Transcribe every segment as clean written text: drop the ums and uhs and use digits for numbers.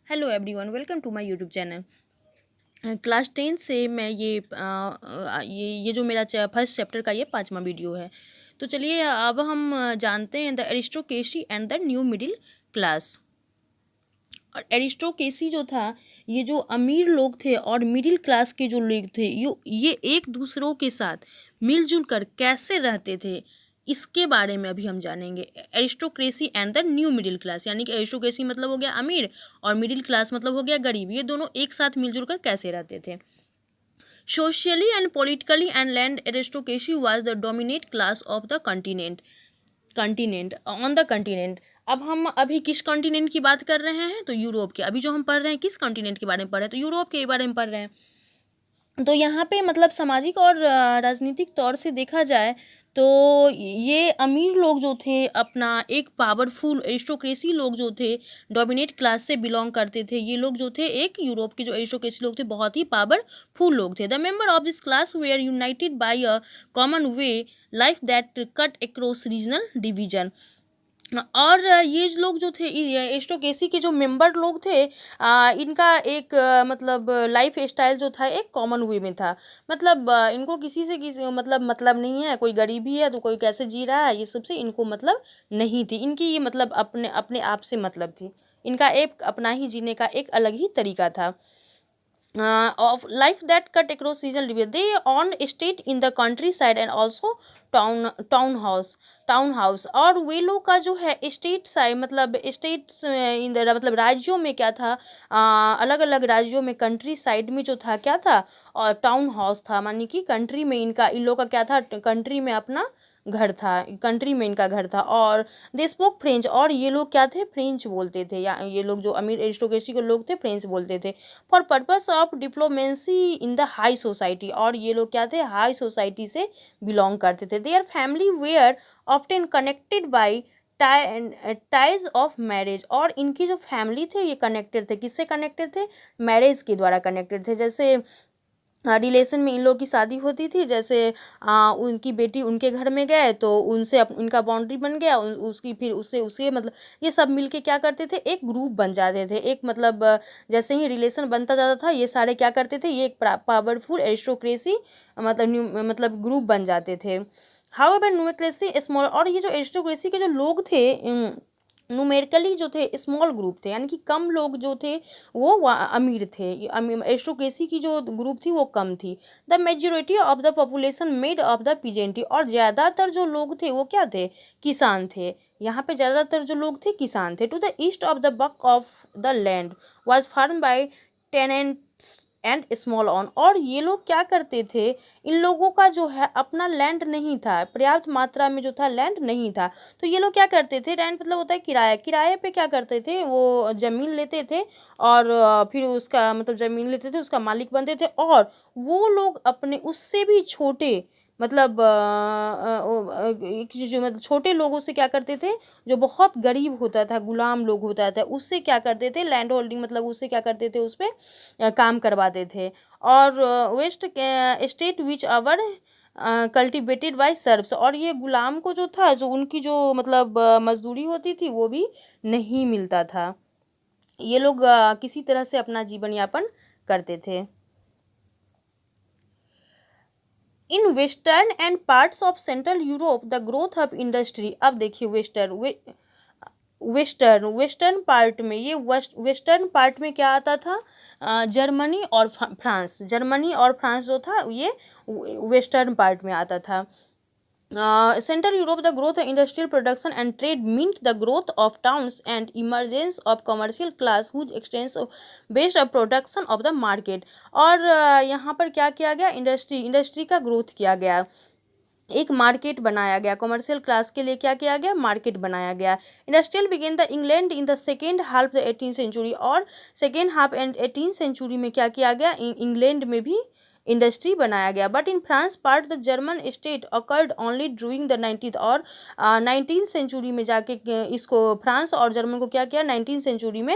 Hello everyone, welcome to my YouTube channel. Class 10 से मैं ये जो मेरा फर्स्ट चैप्टर का ये पांचवा वीडियो है। तो चलिए अब हम जानते हैं the aristocracy and the new middle class. और एरिस्टोक्रेसी जो था, ये जो अमीर लोग थे और मिडिल क्लास के जो लोग थे, ये एक दूसरों के साथ मिलजुल कर कैसे रहते थे, इसके बारे में अभी हम जानेंगे। Aristocracy and the new middle class, यानी कि एरिस्टोक्रेसी मतलब हो गया अमीर और मिडिल क्लास मतलब हो गया गरीब। ये दोनों एक साथ मिलजुल कर कैसे रहते थे। Socially and politically and land aristocracy was the dominate class of the continent on the continent. अब हम अभी किस कॉन्टिनेंट की बात कर रहे हैं, तो यूरोप के। अभी जो हम पढ़ रहे हैं किस कॉन्टिनेंट के बारे में पढ़ रहे हैं, तो यूरोप के बारे में पढ़ रहे हैं। तो यहाँ पे मतलब सामाजिक और राजनीतिक तौर से देखा जाए तो ये अमीर लोग जो थे अपना एक पावरफुल एरिस्टोक्रेसी लोग जो थे डोमिनेट क्लास से बिलोंग करते थे। ये लोग जो थे एक यूरोप के जो एरिस्टोक्रेसी लोग थे बहुत ही पावरफुल लोग थे। The member of this class were united by a common way life that cut across regional division. और ये लोग जो थे एरिस्टोक्रेसी के जो मेंबर लोग थे, इनका एक मतलब लाइफ स्टाइल जो था एक कॉमन वे में था। मतलब इनको किसी से किसी मतलब नहीं है, कोई गरीबी है तो कोई कैसे जी रहा है, ये सबसे इनको मतलब नहीं थी। इनकी ये मतलब अपने अपने आप से मतलब थी। इनका एक अपना ही जीने का एक अलग ही तरीका था। Of life that cut across seasonal division. They own estate in the countryside and also town house. और वे लोग का जो है स्टेट साइड मतलब स्टेट्स इन द मतलब राज्यों में क्या था, अलग अलग राज्यों में कंट्री साइड में जो था क्या था, और टाउन हाउस था। मानी कि कंट्री में इनका इन लोग का क्या था, कंट्री में अपना घर था, कंट्री में इनका घर था। और दे स्पोक फ्रेंच, और ये लोग क्या थे, फ्रेंच बोलते थे। या ये लोग जो अमीर एरिस्टोक्रेसी के लोग थे फ्रेंच बोलते थे for purpose of diplomacy in the high society. और ये लोग क्या थे, हाई सोसाइटी से बिलोंग करते थे। Their family were often connected by ties of marriage. और इनकी जो फैमिली थे ये कनेक्टेड थे, किससे कनेक्टेड थे, मैरिज के द्वारा कनेक्टेड थे। जैसे रिलेशन में इन लोग की शादी होती थी, जैसे उनकी बेटी उनके घर में गए तो उनसे उनका बाउंड्री बन गया, उसकी फिर उससे उसके मतलब ये सब मिलके क्या करते थे, एक ग्रुप बन जाते थे। एक मतलब जैसे ही रिलेशन बनता जाता था ये सारे क्या करते थे, ये एक पावरफुल एरिस्टोक्रेसी मतलब ग्रुप बन जाते थे। हाउएवर न्यूमेक्रेसी स्मॉल, और ये जो एरिस्टोक्रेसी के जो लोग थे न्यूमेरिकली जो थे स्मॉल ग्रुप थे, यानी कि कम लोग जो थे वो अमीर थे। एरिस्टोक्रेसी की जो ग्रुप थी वो कम थी। The majority of the population made of the peasantry, और ज़्यादातर जो लोग थे वो क्या थे, किसान थे। यहाँ पे ज़्यादातर जो लोग थे किसान थे। To the east of the bulk of the land was farm by tenants and small own. और ये लोग क्या करते थे, इन लोगों का जो है अपना लैंड नहीं था, पर्याप्त मात्रा में जो था लैंड नहीं था। तो ये लोग क्या करते थे, रेंट मतलब होता है किराया, किराए पे क्या करते थे, वो ज़मीन लेते थे और फिर उसका मतलब ज़मीन लेते थे, उसका मालिक बनते थे। और वो लोग अपने उससे भी छोटे मतलब एक जो मतलब छोटे लोगों से क्या करते थे, जो बहुत गरीब होता था, गुलाम लोग होता था, उससे क्या करते थे, लैंड होल्डिंग मतलब उससे क्या करते थे, उस पर काम करवाते थे। और west state which were cultivated by serfs, और ये गुलाम को जो था, जो उनकी जो मतलब मजदूरी होती थी वो भी नहीं मिलता था। ये लोग किसी तरह से अपना जीवन यापन करते थे। In western and parts of central Europe the growth of industry. अब देखिए वेस्टर्न पार्ट में ये वेस्टर्न पार्ट में क्या आता था, जर्मनी और फ्रांस। जर्मनी और फ्रांस जो था ये वेस्टर्न पार्ट में आता था। Central Europe, the growth of industrial production and trade meant the growth of towns and emergence of commercial class whose extends based on production of the market। और यहाँ पर क्या किया गया, इंडस्ट्री का ग्रोथ किया गया, एक मार्केट बनाया गया, कमर्शियल क्लास के लिए क्या किया गया, मार्केट बनाया गया। Industrial began the England in the second half the 18th century. और second half and 18th century में क्या किया गया, इंग्लैंड में भी इंडस्ट्री बनाया गया। But in France part the German state occurred only during the 19th और 19th सेंचुरी में जाके इसको फ्रांस और जर्मन को क्या किया 19th सेंचुरी में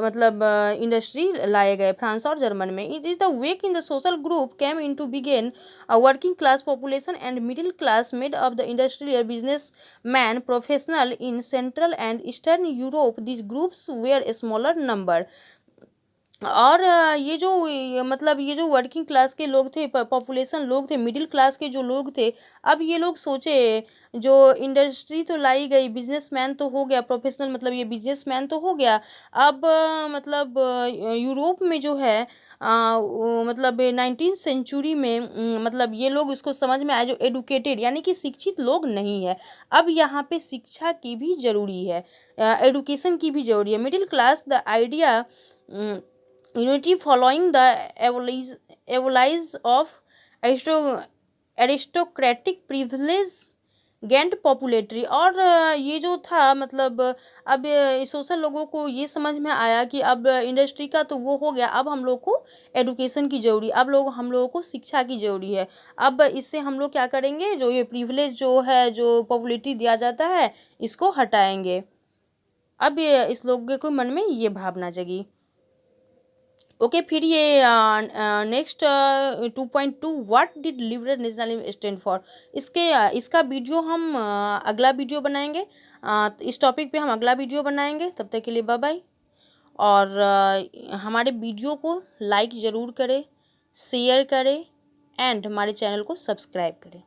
मतलब इंडस्ट्री लाए गए फ्रांस और जर्मन में। It is the wake in the social group came in to began working class population and middle class made of the industrial business man professional in central and eastern Europe this groups were smaller number. और मतलब ये जो working class के लोग थे population लोग थे middle class के जो लोग थे, अब ये लोग सोचे जो इंडस्ट्री तो लाई गई बिजनेसमैन तो हो गया प्रोफेशनल मतलब ये बिजनेसमैन तो हो गया। अब मतलब यूरोप में जो है मतलब 19th सेंचुरी में मतलब ये लोग इसको समझ में आए जो एडुकेटेड यानी कि शिक्षित लोग नहीं है। अब यहाँ पे शिक्षा की भी ज़रूरी है, एडुकेशन की भी ज़रूरी है। Middle class the idea unity following the abolition of aristocratic privilege gained popularity। और ये जो था मतलब अब सोशल लोगों को ये समझ में आया कि अब इंडस्ट्री का तो वो हो गया, अब हम लोग को एडुकेशन की ज़रूरी, अब हम लोगों को शिक्षा की ज़रूरी है। अब इससे हम लोग क्या करेंगे जो ये प्रिविलेज जो है जो पॉपुलैरिटी दिया जाता है इसको हटाएंगे। अब ये इस लोगों के मन में ये भावना जगी। ओके फिर ये next 2.2 what did liberal nationalism stand for. इसका वीडियो हम अगला वीडियो बनाएंगे। तो इस टॉपिक पे हम अगला वीडियो बनाएंगे। तब तक के लिए बाय बाय। और हमारे वीडियो को लाइक ज़रूर करें, शेयर करें एंड हमारे चैनल को सब्सक्राइब करें।